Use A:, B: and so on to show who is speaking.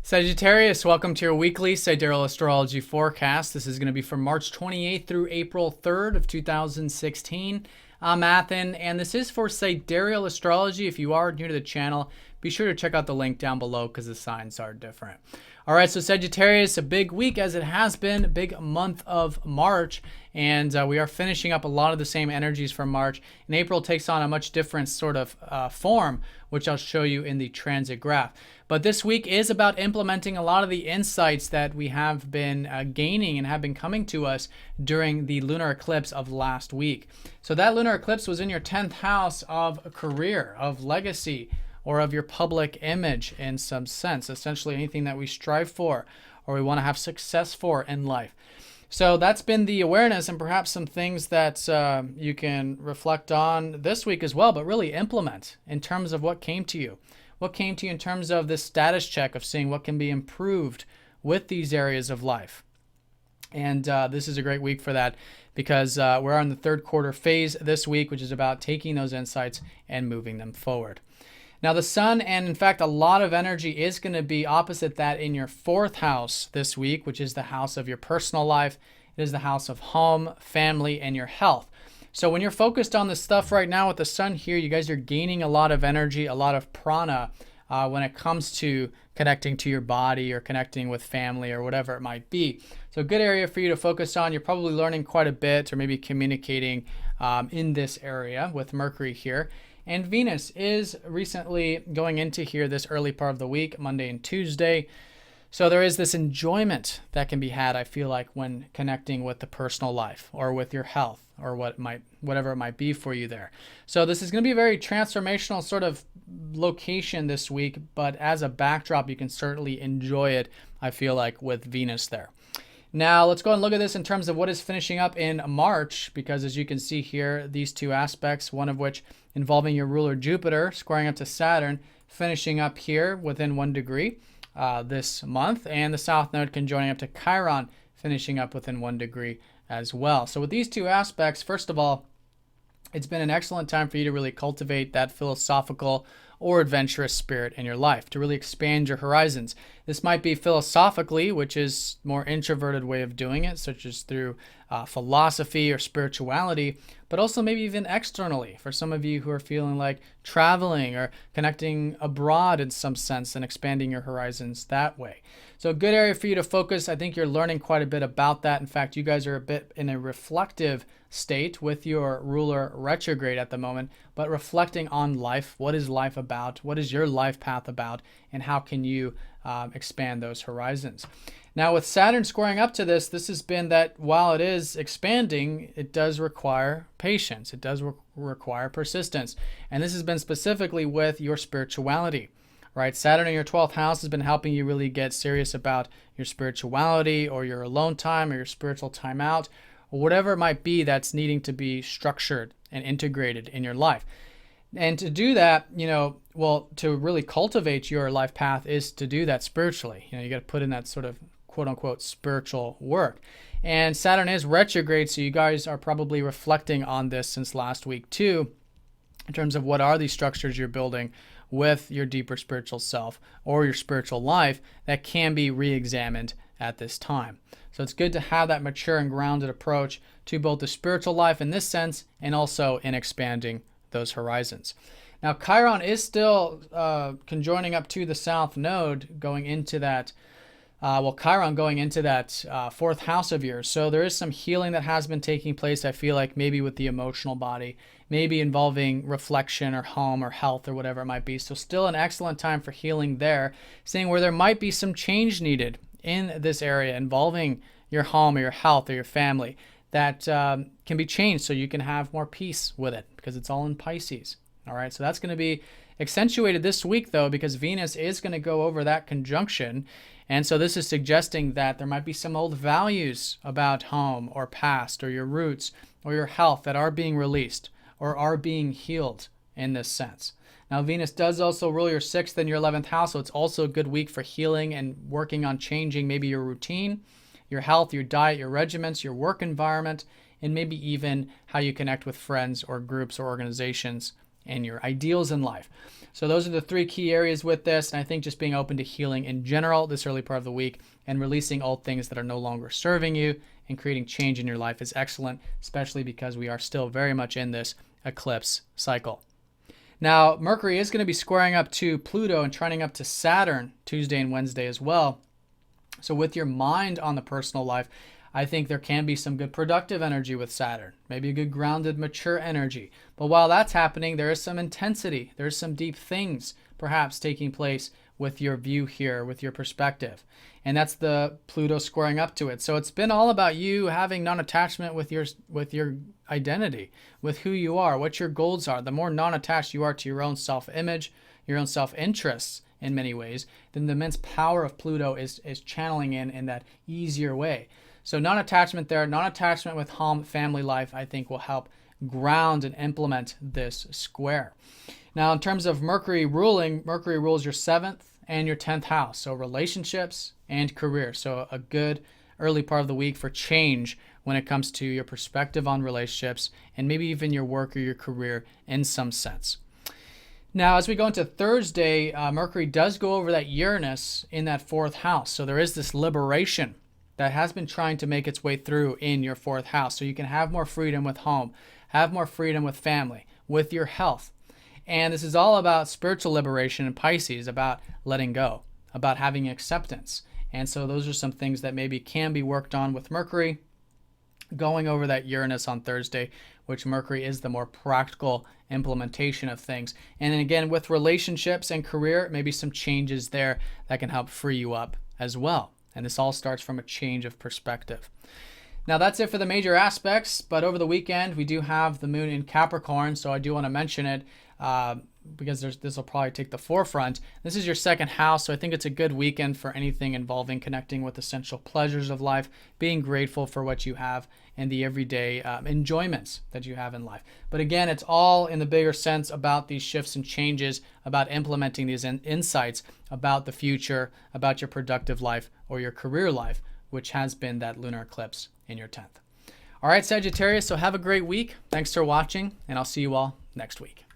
A: Sagittarius, welcome to your weekly Sidereal Astrology forecast. This is going to be from March 28th through April 3rd of 2016. I'm Athen, and this is for Sidereal Astrology. If you are new to the channel, be sure to check out the link down below because the signs are different. All right, so Sagittarius, a big week as it has been, a big month of March, and we are finishing up a lot of the same energies from March. And April takes on a much different sort of form, which I'll show you in the transit graph. But this week is about implementing a lot of the insights that we have been gaining and have been coming to us during the lunar eclipse of last week. So that lunar eclipse was in your 10th house of career, of legacy, or of your public image in some sense, essentially anything that we strive for or we want to have success for in life. So that's been the awareness and perhaps some things that you can reflect on this week as well, but really implement in terms of what came to you. What came to you in terms of this status check of seeing what can be improved with these areas of life. And this is a great week for that because we're on the third quarter phase this week, which is about taking those insights and moving them forward. Now the sun, and in fact a lot of energy, is going to be opposite that in your 4th house this week, which is the house of your personal life. It is the house of home, family, and your health. So when you're focused on this stuff right now with the sun here, you guys are gaining a lot of energy, a lot of prana when it comes to connecting to your body or connecting with family or whatever it might be. So a good area for you to focus on. You're probably learning quite a bit or maybe communicating in this area with Mercury here. And Venus is recently going into here this early part of the week, Monday and Tuesday. So there is this enjoyment that can be had, I feel like, when connecting with the personal life or with your health or whatever it might be for you there. So this is going to be a very transformational sort of location this week, but as a backdrop, you can certainly enjoy it, I feel like, with Venus there. Now, let's go and look at this in terms of what is finishing up in March, because as you can see here, these two aspects, one of which involving your ruler Jupiter squaring up to Saturn, finishing up here within 1 degree this month, and the South Node conjoining up to Chiron, finishing up within 1 degree as well. So with these two aspects, first of all, it's been an excellent time for you to really cultivate that philosophical or adventurous spirit in your life, to really expand your horizons. This might be philosophically, which is more introverted way of doing it, such as through philosophy or spirituality, but also maybe even externally for some of you who are feeling like traveling or connecting abroad in some sense and expanding your horizons that way. So a good area for you to focus. I think you're learning quite a bit about that. In fact, you guys are a bit in a reflective state with your ruler retrograde at the moment, but reflecting on life. What is life about? What is your life path about? And how can you expand those horizons? Now with Saturn squaring up to this has been that while it is expanding, it does require patience. It does require persistence. And this has been specifically with your spirituality. Right, Saturn in your 12th house has been helping you really get serious about your spirituality or your alone time or your spiritual time out or whatever it might be that's needing to be structured and integrated in your life. And to do that, to really cultivate your life path is to do that spiritually. You got to put in that sort of quote unquote spiritual work. And Saturn is retrograde, so you guys are probably reflecting on this since last week too, in terms of what are these structures you're building with your deeper spiritual self or your spiritual life that can be re-examined at this time. So it's good to have that mature and grounded approach to both the spiritual life in this sense and also in expanding those horizons. Now Chiron is still conjoining up to the South Node going into that Chiron going into that 4th house of yours. So there is some healing that has been taking place, I feel like, maybe with the emotional body, maybe involving reflection or home or health or whatever it might be. So still an excellent time for healing there, seeing where there might be some change needed in this area involving your home or your health or your family that can be changed so you can have more peace with it because it's all in Pisces. All right, so that's going to be accentuated this week though because Venus is going to go over that conjunction. And so this is suggesting that there might be some old values about home or past or your roots or your health that are being released or are being healed in this sense. Now, Venus does also rule your 6th and your 11th house, so it's also a good week for healing and working on changing maybe your routine, your health, your diet, your regimens, your work environment, and maybe even how you connect with friends or groups or organizations and your ideals in life. So those are the 3 key areas with this. And I think just being open to healing in general this early part of the week and releasing old things that are no longer serving you and creating change in your life is excellent, especially because we are still very much in this eclipse cycle. Now, Mercury is going to be squaring up to Pluto and trining up to Saturn Tuesday and Wednesday as well. So with your mind on the personal life, I think there can be some good productive energy with Saturn, maybe a good grounded, mature energy. But while that's happening, there is some intensity. There's some deep things perhaps taking place with your view here, with your perspective. And that's the Pluto squaring up to it. So it's been all about you having non-attachment with your identity, with who you are, what your goals are. The more non-attached you are to your own self-image, your own self-interests in many ways, then the immense power of Pluto is channeling in that easier way. So non-attachment there, non-attachment with home, family life, I think will help ground and implement this square. Now, in terms of Mercury ruling, Mercury rules your 7th and your 10th house. So relationships and career. So a good early part of the week for change when it comes to your perspective on relationships and maybe even your work or your career in some sense. Now, as we go into Thursday, Mercury does go over that Uranus in that 4th house. So there is this liberation that has been trying to make its way through in your 4th house. So you can have more freedom with home, have more freedom with family, with your health. And this is all about spiritual liberation in Pisces, about letting go, about having acceptance. And so those are some things that maybe can be worked on with Mercury going over that Uranus on Thursday, which Mercury is the more practical implementation of things. And then again, with relationships and career, maybe some changes there that can help free you up as well. And this all starts from a change of perspective. Now that's it for the major aspects, but over the weekend we do have the moon in Capricorn, so I do want to mention it because this will probably take the forefront. This is your 2nd house, so I think it's a good weekend for anything involving connecting with essential pleasures of life, being grateful for what you have, and the everyday enjoyments that you have in life. But again, it's all in the bigger sense about these shifts and changes, about implementing these insights about the future, about your productive life or your career life, which has been that lunar eclipse in your 10th. All right, Sagittarius, so have a great week. Thanks for watching, and I'll see you all next week.